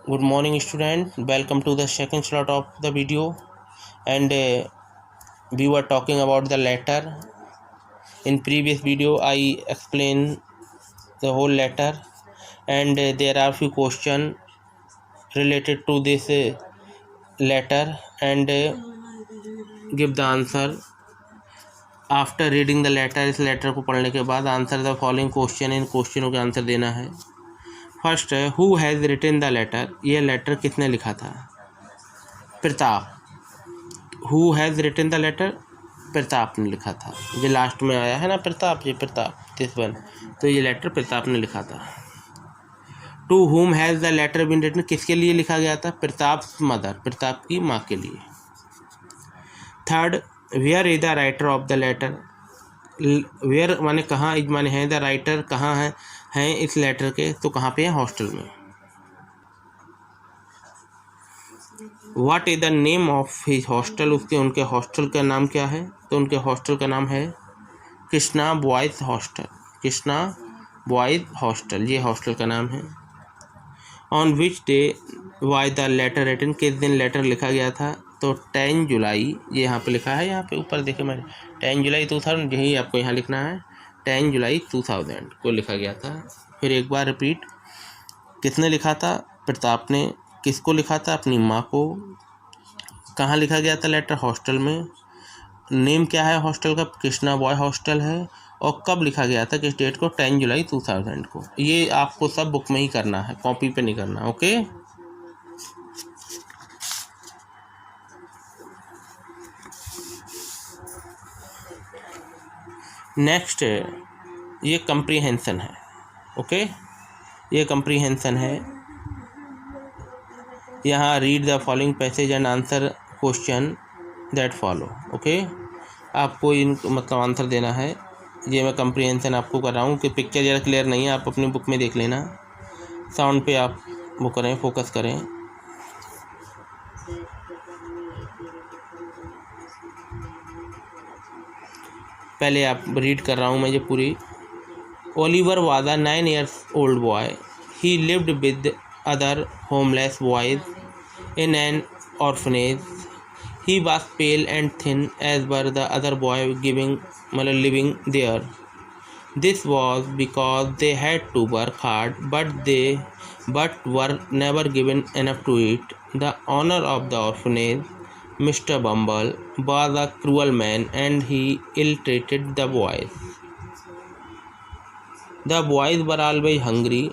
Good morning student, welcome to the second slot of the video, and we were talking about the letter. In previous video I explained the whole letter, and there are few questions related to this letter, and give the answer. After reading the letter, इस letter को पढ़ने के बाद answer the following question, इन क्वेश्चनों के answer देना है। फर्स्ट है, who has written the letter, ये लेटर किसने लिखा था? Pratap. Who has written the letter, Pratap ने लिखा था। ये लास्ट में आया है ना प्रताप, ये प्रताप दिस वन, तो ये लेटर प्रताप ने लिखा था। To whom has the letter been written, किसके लिए लिखा गया था? प्रताप मदर, प्रताप की माँ के लिए। Third, where is the writer of the letter, where माने कहाँ, इज माने है, द राइटर कहाँ है इस लेटर के, तो कहाँ पे है? हॉस्टल में। What is the name of his hostel, उसके उनके हॉस्टल का नाम क्या है? तो उनके हॉस्टल का नाम है Krishna boys hostel, Krishna boys hostel, ये हॉस्टल का नाम है। On which day was the letter written, किस दिन लेटर लिखा गया था? तो 10 जुलाई, ये यहाँ पे लिखा है, यहाँ पे ऊपर देखे मैंने 10 जुलाई 2000, यही आपको यहाँ लिखना है, 10 जुलाई 2000 को लिखा गया था। फिर एक बार रिपीट, किसने लिखा था? प्रताप ने। किसको लिखा था? अपनी माँ को। कहाँ लिखा गया था लेटर? हॉस्टल में। नेम क्या है हॉस्टल का? कृष्णा बॉय हॉस्टल है। और कब लिखा गया था, किस डेट को? 10 जुलाई 2000 को। ये आपको सब बुक में ही करना है, कॉपी पे नहीं करना। ओके, नेक्स्ट ये कंप्रीहेंशन है। ओके, ये कंप्रीहेंशन है। यहाँ read the following passage and answer question that follow. Okay, आपको इन मतलब आंसर देना है। ये मैं कंप्रीहेंशन आपको कर रहा हूँ कि पिक्चर ज़रा क्लियर नहीं है, आप अपनी बुक में देख लेना। साउंड पे आप वो करें, फोकस करें। पहले आप रीड कर रहा हूँ मैं ये पूरी। Oliver was a 9 years old boy. He lived with other homeless boys in an orphanage. He was pale and thin as were the other boys living there. This was because they had to work hard, but were never given enough to eat. The owner of the orphanage, Mr. Bumble, was a cruel man and he ill-treated the boys. The boys were always hungry.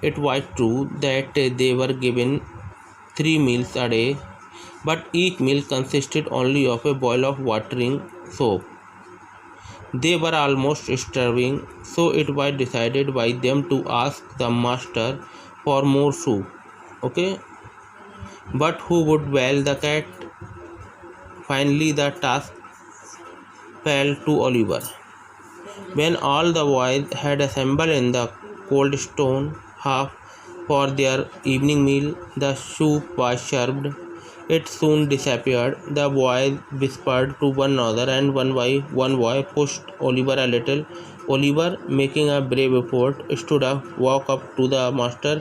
It was true that they were given 3 meals a day, but each meal consisted only of a bowl of watering soap. They were almost starving, so it was decided by them to ask the master for more soup. Okay, but who would bail the cat? Finally, the task fell to Oliver. When all the boys had assembled in the cold stone hearth for their evening meal, the soup was served. It soon disappeared. The boys whispered to one another, and one boy pushed Oliver a little. Oliver, making a brave effort, stood up, walked up to the master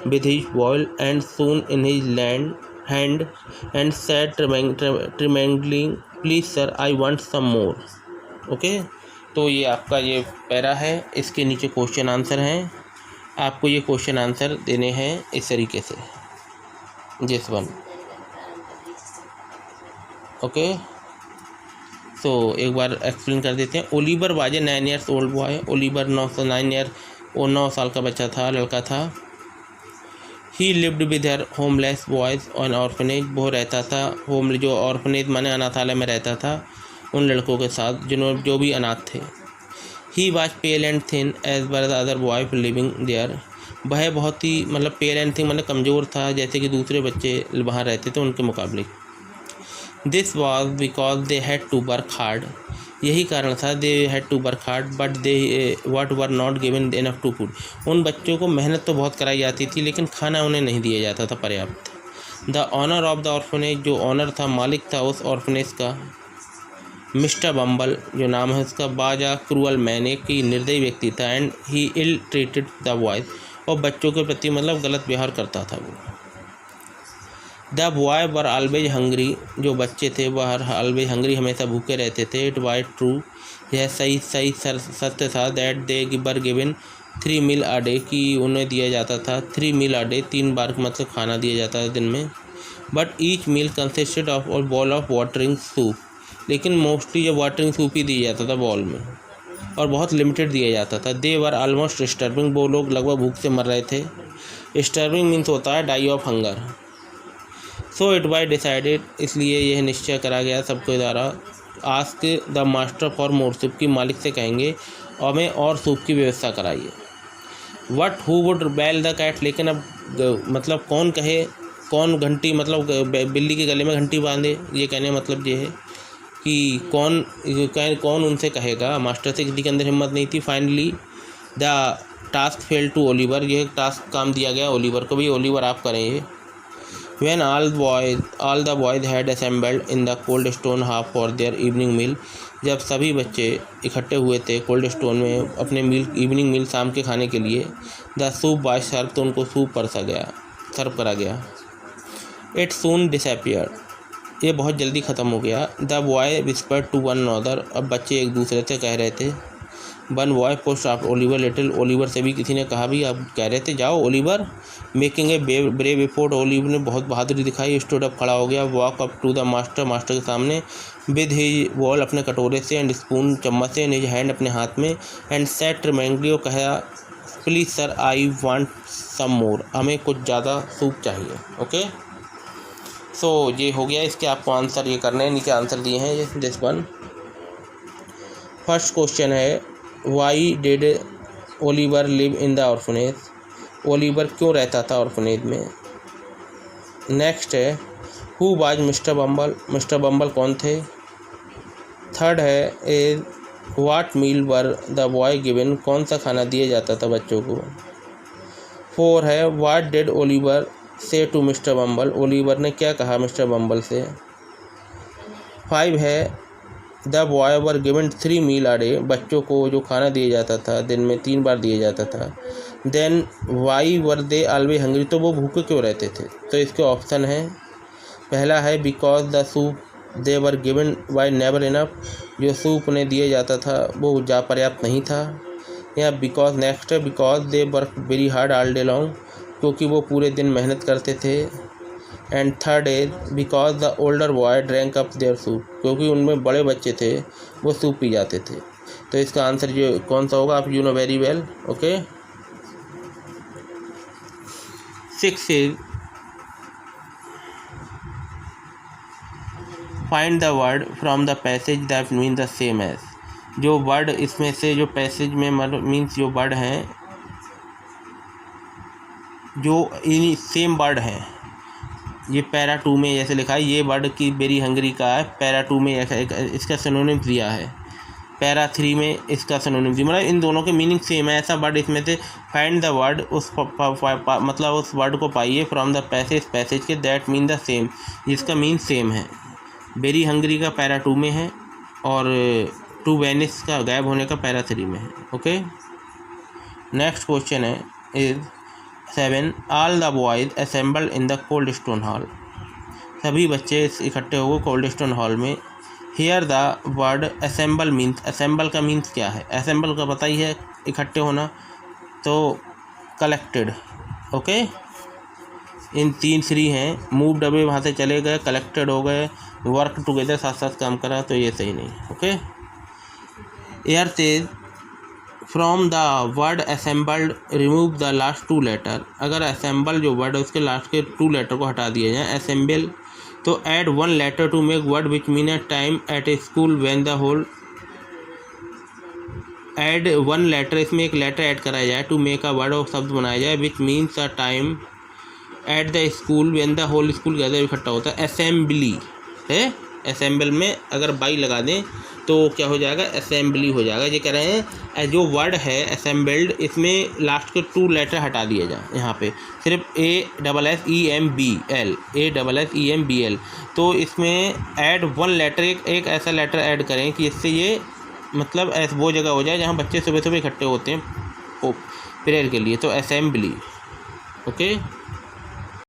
with his bowl and spoon in his hand, and said tremblingly, "Please, sir, I want some more." Okay? तो ये आपका ये para है, इसके नीचे question answer हैं। आपको ये क्वेश्चन आंसर देने हैं इस तरीके से, जिस वन। ओके, तो एक बार एक्सप्लेन कर देते हैं। Oliver was a 9 years old boy. Oliver 9 साल का बच्चा था, लड़का था। ही lived with her homeless boys on orphanage, वो रहता था जो ऑर्फनेज माने अनाथालय में रहता था, उन लड़कों के साथ जो भी अनाथ थे। He was pale and thin as were the other boy living there, वह बहुत ही पेल एंड थिन कमज़ोर था, जैसे कि दूसरे बच्चे वहाँ रहते थे उनके मुकाबले। This was because they had to work hard, यही कारण था, they had to work hard but they were not given enough to food, उन बच्चों को मेहनत तो बहुत कराई जाती थी लेकिन खाना उन्हें नहीं दिया जाता था पर्याप्त। The owner of the orphanage, जो ऑनर था, मालिक था उस ऑर्फनेज का, मिस्टर बम्बल जो नाम है उसका, बाजा क्रूअल मैन, एक ही निर्दयी व्यक्ति था, and he ill treated the boys, और बच्चों के प्रति गलत व्यवहार करता था वो। The boy were always hungry, जो बच्चे थे वह ऑलवेज हंग्री, हमेशा भूखे रहते थे। इट वाज ट्रू, यह सत्य था। That they were given 3 meal a day, कि उन्हें दिया जाता था 3 मील अ डे, 3 बार मतलब खाना दिया जाता था दिन में। But each meal consisted of a bowl of watering soup, लेकिन मोस्टली जो वाटरिंग सूप ही दिया जाता था बॉल में, और बहुत लिमिटेड दिया जाता था। दे वर ऑलमोस्ट स्टर्विंग, वो लोग लगभग भूख से मर रहे थे। स्टर्विंग मीन्स होता है die of hunger. So it was decided, इसलिए यह निश्चय करा गया सबके द्वारा। Ask the master for more soup, की मालिक से कहेंगे और हमें और सूप की व्यवस्था कराइए। But who would bell the cat, लेकिन अब मतलब कौन कहे, कौन घंटी मतलब बिल्ली के गले में घंटी बांधे, ये कहने मतलब ये है कि कौन उनसे कहेगा। मास्टर से किसी के अंदर हिम्मत नहीं थी। Finally the task fell to Oliver, यह टास्क काम दिया गया ओलिवर को, भी ओलिवर आप करें ये। When all the boys had assembled in the cold stone half for their evening meal, जब सभी बच्चे इकट्ठे हुए थे कोल्ड स्टोन में अपने इवनिंग मील शाम के खाने के लिए, द सूप वाज सर्व, तो उनको सूप सर्व करा गया। इट सून डिसअपियर्ड, ये बहुत जल्दी ख़त्म हो गया। The boy whispered to one another, अब बच्चे एक दूसरे से कह रहे थे। One boy pushed after Oliver little, Oliver से भी किसी ने कहा भी, आप कह रहे थे जाओ Oliver. Making a brave effort, Oliver ने बहुत बहादुरी दिखाई। स्टूड अप, खड़ा हो गया। Walk up to the master, master के सामने। विद हिज बॉल, अपने कटोरे से, एंड स्पून, चम्मच से, एंड हिज हैंड, अपने हाथ में। एंड सेट रिमाइंडली, कहा please sir I want some more, हमें कुछ ज़्यादा सूप चाहिए। ओके, सो ये हो गया। इसके आपको आंसर ये करने हैं, नीचे आंसर दिए हैं। ये दिस वन फर्स्ट क्वेश्चन है, why did Oliver live in the orphanage, Oliver क्यों रहता था ऑर्फनेज में। नेक्स्ट है, who was mister Bumble, mister Bumble कौन थे। थर्ड है, is what meal were the boy given, कौन सा खाना दिया जाता था बच्चों को। 4 है, what did Oliver say to Mr Bumble, Oliver ने क्या कहा मिस्टर बम्बल से। 5 है, the boy were given 3 meal a day, बच्चों को जो खाना दिया जाता था दिन में 3 बार दिया जाता था। Then why were they always hungry, तो वो भूखे क्यों रहते थे। तो इसके ऑप्शन है, पहला है because the soup they were given why never enough, जो सूप उन्हें दिया जाता था वो पर्याप्त नहीं था। या बिकॉज, नेक्स्ट है, because they work very hard all day long, क्योंकि वो पूरे दिन मेहनत करते थे। And third is because the older boy drank up their soup, क्योंकि उनमें बड़े बच्चे थे वो सूप पी जाते थे। तो इसका आंसर जो कौन सा होगा, आप you know very well. Okay, 6 is find the word from the passage that mean the same as, जो वर्ड इसमें से जो पैसेज में मीन्स जो वर्ड हैं जो इन सेम वर्ड हैं, ये पैरा 2 में जैसे लिखा है, ये वर्ड की वेरी हंग्री का है, पैरा 2 में इसका सिनोनिम दिया है, पैरा 3 में इसका सिनोनिम दिया, मतलब इन दोनों के मीनिंग सेम है। ऐसा वर्ड इसमें से फाइंड द वर्ड, उस मतलब उस वर्ड को पाइए फ्रॉम द पैसेज के दैट मीन द सेम, जिसका मीन सेम है। वेरी हंग्री का पैरा 2 में है और टू वेनिस का गायब होने का पैरा 3 में है। ओके, नेक्स्ट क्वेश्चन है is 7 all the boys assembled in the cold stone hall, सभी बच्चे इकट्ठे हो गए कोल्ड स्टोन हॉल में। Here the word assemble means, assemble का मीन्स क्या है, असेंबल का पता ही है इकट्ठे होना, तो कलेक्टेड। ओके, इन 3 श्री हैं, मूव्ड अवे वहाँ से चले गए, कलेक्टेड हो गए, वर्क टुगेदर साथ साथ काम करा, तो ये सही नहीं। ओके, एयर तेज from the word assembled remove the last 2 letter, अगर असेंबल जो वर्ड है उसके लास्ट के 2 लेटर को हटा दिया जाए, असेंबल, तो add 1 letter to make word which mean a time at a school when the whole, add 1 letter, इसमें एक लेटर ऐड कराया जाए टू मेक अ वर्ड, और शब्द बनाया जाए which means a time at the school when the whole school gather, इकट्ठा होता है। असेंबली है, असेंबल में अगर बाई लगा दें तो क्या हो जाएगा, असेंबली हो जाएगा। ये कह रहे हैं जो वर्ड है असेंबल्ड, इसमें लास्ट के 2 लेटर हटा दिए जाए, यहाँ पे सिर्फ ASSEMBL, ASSEMBL, तो इसमें ऐड 1 लेटर, एक ऐसा लेटर ऐड करें कि इससे ये मतलब वो जगह हो जाए जहाँ बच्चे सुबह सुबह इकट्ठे होते हैं प्रेयर के लिए, तो असेंबली। ओके।